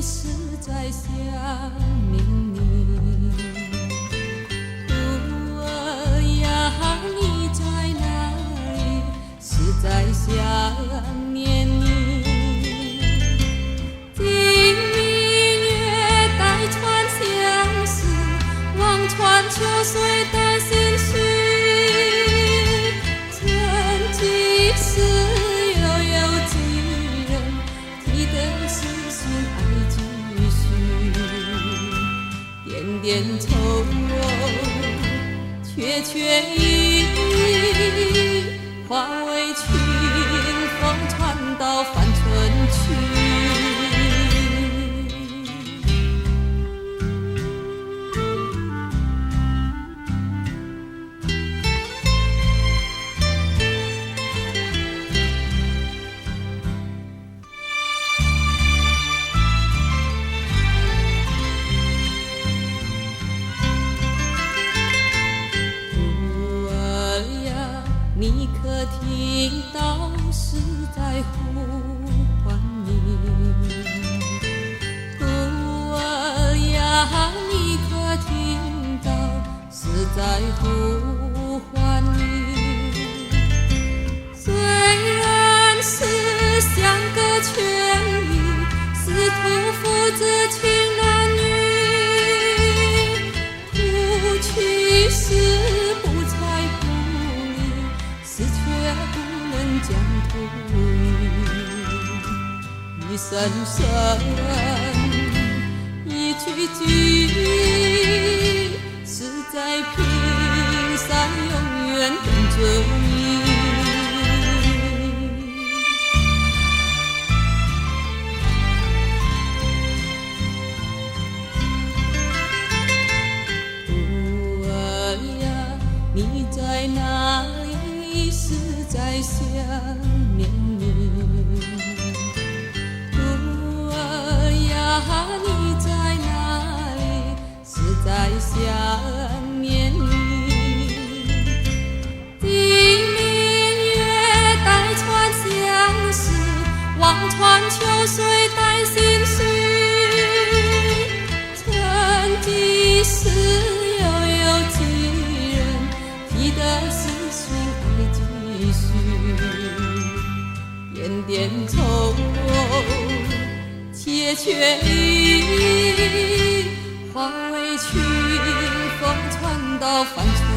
是在想念你。孤儿呀，你在哪里？是在想念你。听明月带川相思，望穿秋水带心绪。曾几时，又有几人提得丝线爱继续？点点愁容，却已化为清风，传到凡尘去。你可听到是在呼唤你？孤儿呀，你可听到是在呼唤你？虽然是相隔千里，是徒负这情男女，不去是不在乎你，是却不能将途一声声，一句句，是在屏山永远等着你。孤儿呀，你在哪里？是在想念你。孤儿呀，你在哪里？是在想念你。听明月带川相思，望穿秋水带心绪。曾几时，又有几人提得丝线爱继续？点点愁容，却已化为清风，传到凡尘。